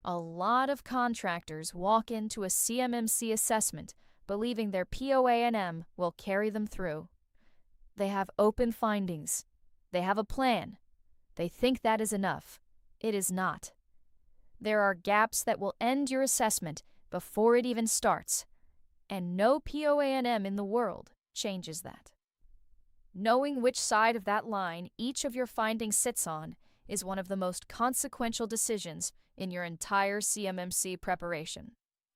A lot of contractors walk into a CMMC assessment believing their POA&M will carry them through. They have open findings. They have a plan. They think that is enough. It is not. There are gaps that will end your assessment before it even starts, and no POA&M in the world changes that. Knowing which side of that line each of your findings sits on is one of the most consequential decisions in your entire CMMC preparation.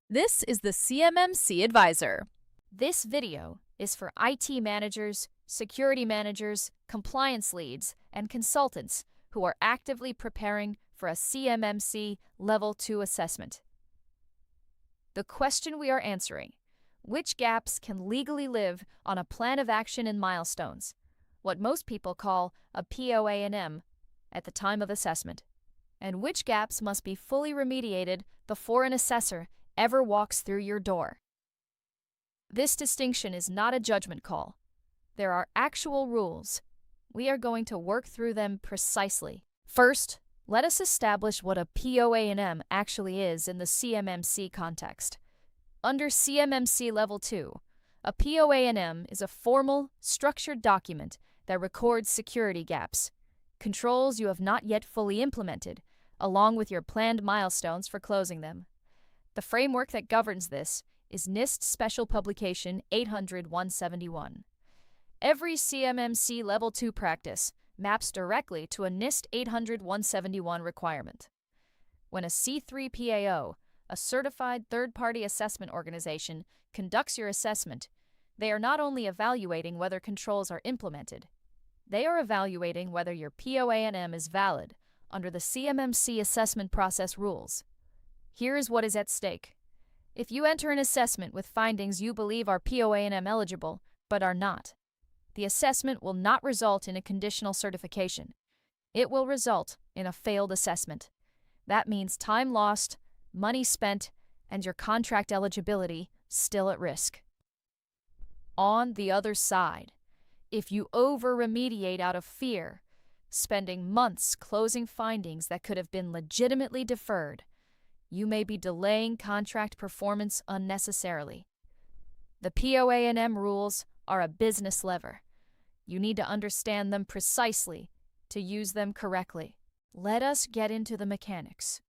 This is the CMMC Advisor. This video is for IT managers, security managers, compliance leads, and consultants who are actively preparing for a CMMC Level 2 assessment. The question we are answering: which gaps can legally live on a plan of action in Milestones, what most people call a POA&M, at the time of assessment, and which gaps must be fully remediated before an assessor ever walks through your door? This distinction is not a judgment call. There are actual rules. We are going to work through them precisely. First, let us establish what a POA&M actually is in the CMMC context. Under CMMC Level 2, a POA&M is a formal, structured document that records security gaps, controls you have not yet fully implemented, along with your planned milestones for closing them. The framework that governs this is NIST Special Publication 800-171. Every CMMC Level 2 practice maps directly to a NIST 800-171 requirement. When a C3PAO, a certified third-party assessment organization, conducts your assessment, they are not only evaluating whether controls are implemented, they are evaluating whether your POA&M is valid under the CMMC assessment process rules. Here is what is at stake. If you enter an assessment with findings you believe are POA&M eligible, but are not, the assessment will not result in a conditional certification. It will result in a failed assessment. That means time lost, money spent, and your contract eligibility still at risk. On the other side, if you over-remediate out of fear, spending months closing findings that could have been legitimately deferred, you may be delaying contract performance unnecessarily. The POA&M rules are a business lever. You need to understand them precisely to use them correctly. Let us get into the mechanics.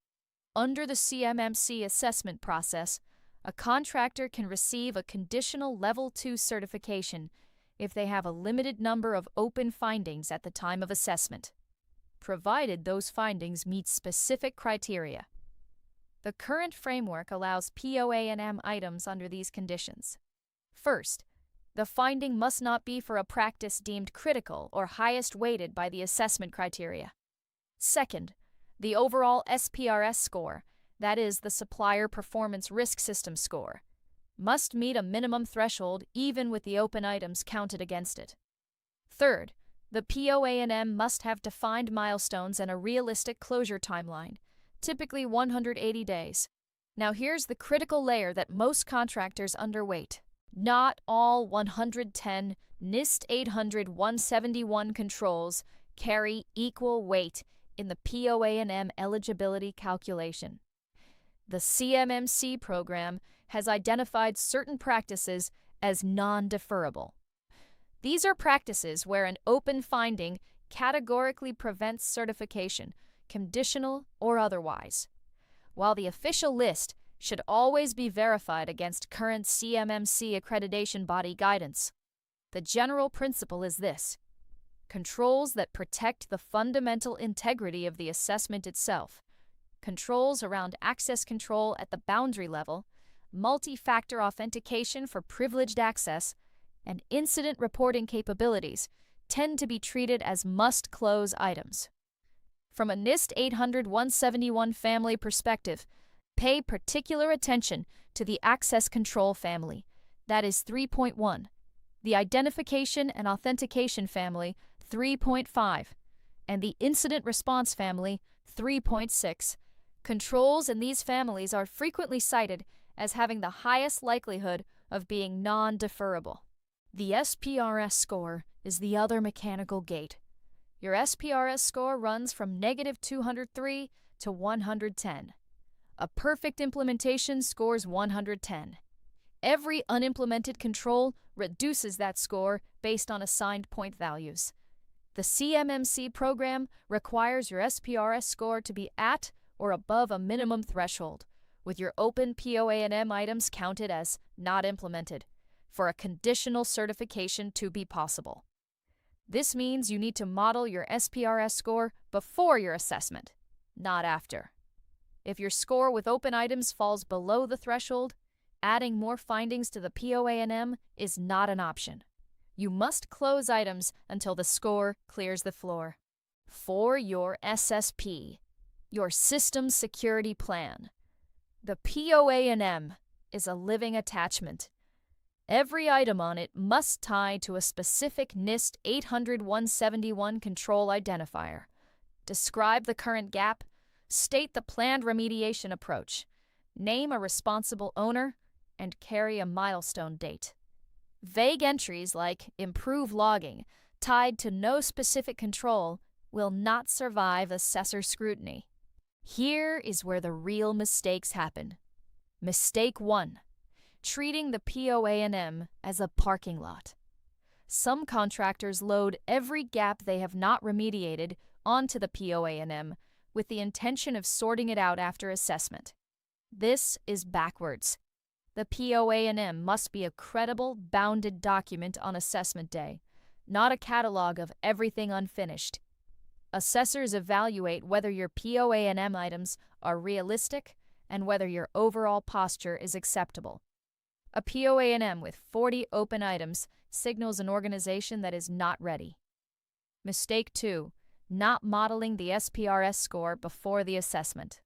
Under the CMMC assessment process, a contractor can receive a conditional Level 2 certification if they have a limited number of open findings at the time of assessment, provided those findings meet specific criteria. The current framework allows POA&M items under these conditions. First, the finding must not be for a practice deemed critical or highest weighted by the assessment criteria. Second, the overall SPRS score, that is, the Supplier Performance Risk System score, must meet a minimum threshold even with the open items counted against it. Third, the POA&M must have defined milestones and a realistic closure timeline, typically 180 days. Now here's the critical layer that most contractors underweight. Not all 110 NIST 800-171 controls carry equal weight in the POA&M eligibility calculation. The CMMC program has identified certain practices as non-deferrable. These are practices where an open finding categorically prevents certification, conditional or otherwise. While the official list should always be verified against current CMMC accreditation body guidance, the general principle is this: controls that protect the fundamental integrity of the assessment itself, controls around access control at the boundary level, multi-factor authentication for privileged access, and incident reporting capabilities tend to be treated as must-close items. From a NIST 800-171 family perspective, pay particular attention to the access control family, that is 3.1, the identification and authentication family, 3.5, and the incident response family, 3.6. Controls in these families are frequently cited as having the highest likelihood of being non-deferrable. The SPRS score is the other mechanical gate. Your SPRS score runs from -203 to 110. A perfect implementation scores 110. Every unimplemented control reduces that score based on assigned point values. The CMMC program requires your SPRS score to be at or above a minimum threshold, with your open POA&M items counted as not implemented, for a conditional certification to be possible. This means you need to model your SPRS score before your assessment, not after. If your score with open items falls below the threshold, adding more findings to the POA&M is not an option. You must close items until the score clears the floor. For your SSP, your System Security Plan, the POA&M is a living attachment. Every item on it must tie to a specific NIST 800-171 control identifier. Describe the current gap, state the planned remediation approach, name a responsible owner, and carry a milestone date. Vague entries like improve logging, tied to no specific control, will not survive assessor scrutiny. Here is where the real mistakes happen. Mistake 1. Treating the POA&M as a parking lot. Some contractors load every gap they have not remediated onto the POA&M with the intention of sorting it out after assessment. This is backwards. The POA&M must be a credible, bounded document on assessment day, not a catalog of everything unfinished. Assessors evaluate whether your POA&M items are realistic and whether your overall posture is acceptable. A POA&M with 40 open items signals an organization that is not ready. Mistake 2. Not modeling the SPRS score before the assessment.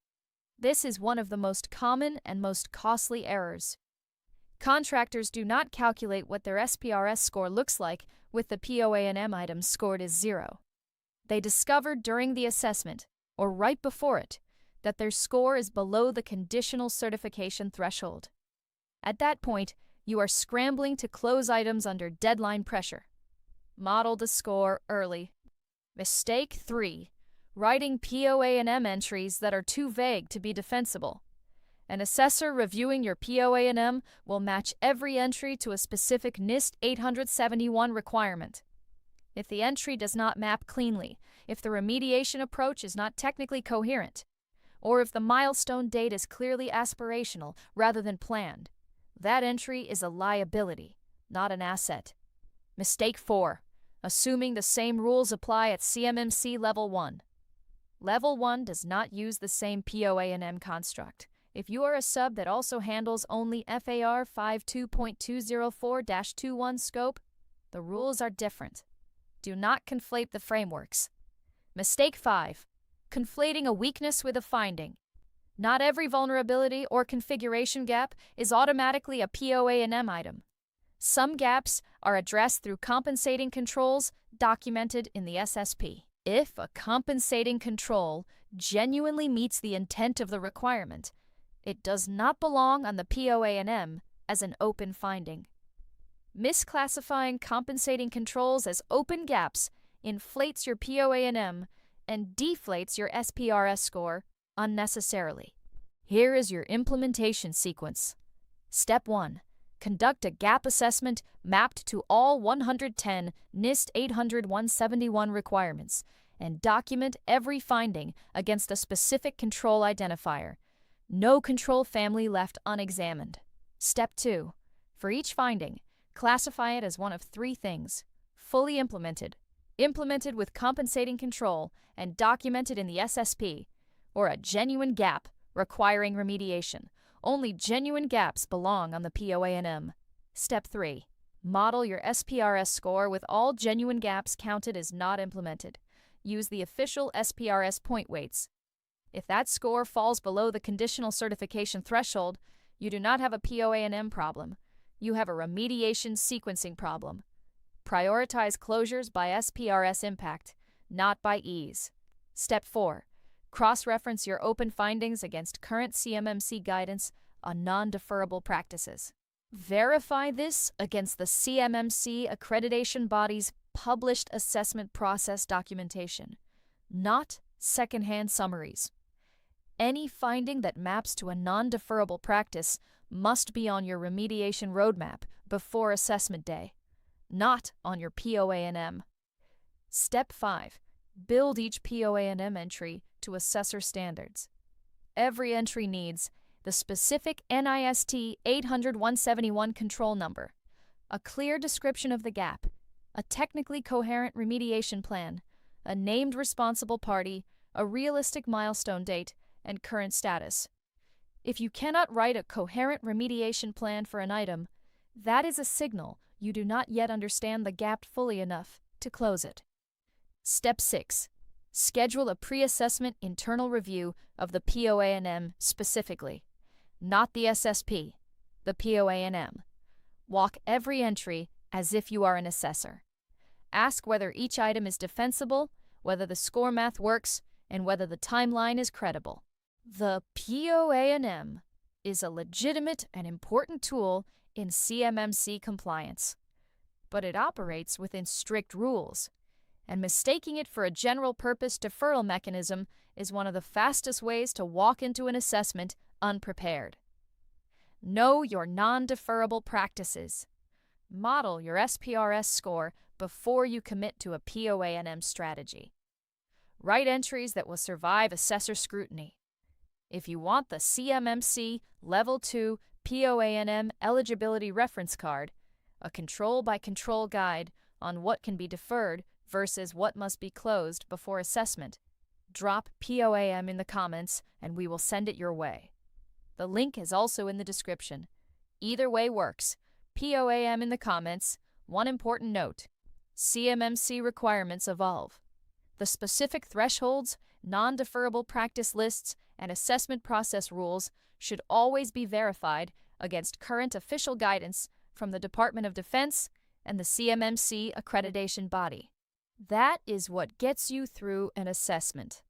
This is one of the most common and most costly errors. Contractors do not calculate what their SPRS score looks like with the POA&M items scored as 0. They discovered during the assessment, or right before it, that their score is below the conditional certification threshold. At that point, you are scrambling to close items under deadline pressure. Model the score early. Mistake 3. Writing POA&M entries that are too vague to be defensible. An assessor reviewing your POA&M will match every entry to a specific NIST 871 requirement. If the entry does not map cleanly, if the remediation approach is not technically coherent, or if the milestone date is clearly aspirational rather than planned, that entry is a liability, not an asset. Mistake 4. Assuming the same rules apply at CMMC Level 1. Level 1 does not use the same POA&M construct. If you are a sub that also handles only FAR 52.204-21 scope, the rules are different. Do not conflate the frameworks. Mistake 5. Conflating a weakness with a finding. Not every vulnerability or configuration gap is automatically a POA&M item. Some gaps are addressed through compensating controls documented in the SSP. If a compensating control genuinely meets the intent of the requirement, it does not belong on the POA&M as an open finding. Misclassifying compensating controls as open gaps inflates your POA&M and deflates your SPRS score unnecessarily. Here is your implementation sequence. Step 1. Conduct a gap assessment mapped to all 110 NIST 800-171 requirements and document every finding against a specific control identifier. No control family left unexamined. Step 2. For each finding, classify it as one of 3 things: fully implemented, implemented with compensating control, and documented in the SSP, or a genuine gap requiring remediation. Only genuine gaps belong on the POA&M. Step 3. Model your SPRS score with all genuine gaps counted as not implemented. Use the official SPRS point weights. If that score falls below the conditional certification threshold, you do not have a POA&M problem. You have a remediation sequencing problem. Prioritize closures by SPRS impact, not by ease. Step 4. Cross-reference your open findings against current CMMC guidance on non-deferrable practices. Verify this against the CMMC accreditation body's published assessment process documentation, not secondhand summaries. Any finding that maps to a non-deferrable practice must be on your remediation roadmap before assessment day, not on your POA&M. Step 5. Build each POA&M entry to assessor standards. Every entry needs the specific NIST 800-171 control number, a clear description of the gap, a technically coherent remediation plan, a named responsible party, a realistic milestone date, and current status. If you cannot write a coherent remediation plan for an item, that is a signal you do not yet understand the gap fully enough to close it. Step 6. Schedule a pre-assessment internal review of the POA&M specifically, not the SSP, the POA&M. Walk every entry as if you are an assessor. Ask whether each item is defensible, whether the score math works, and whether the timeline is credible. The POA&M is a legitimate and important tool in CMMC compliance, but it operates within strict rules, and mistaking it for a general-purpose deferral mechanism is one of the fastest ways to walk into an assessment unprepared. Know your non-deferrable practices. Model your SPRS score before you commit to a POA&M strategy. Write entries that will survive assessor scrutiny. If you want the CMMC Level 2 POA&M eligibility reference card, a control-by-control guide on what can be deferred versus what must be closed before assessment, drop POA&M in the comments and we will send it your way. The link is also in the description. Either way works. POA&M in the comments. One important note: CMMC requirements evolve. The specific thresholds, non-deferrable practice lists, and assessment process rules should always be verified against current official guidance from the Department of Defense and the CMMC accreditation body. That is what gets you through an assessment.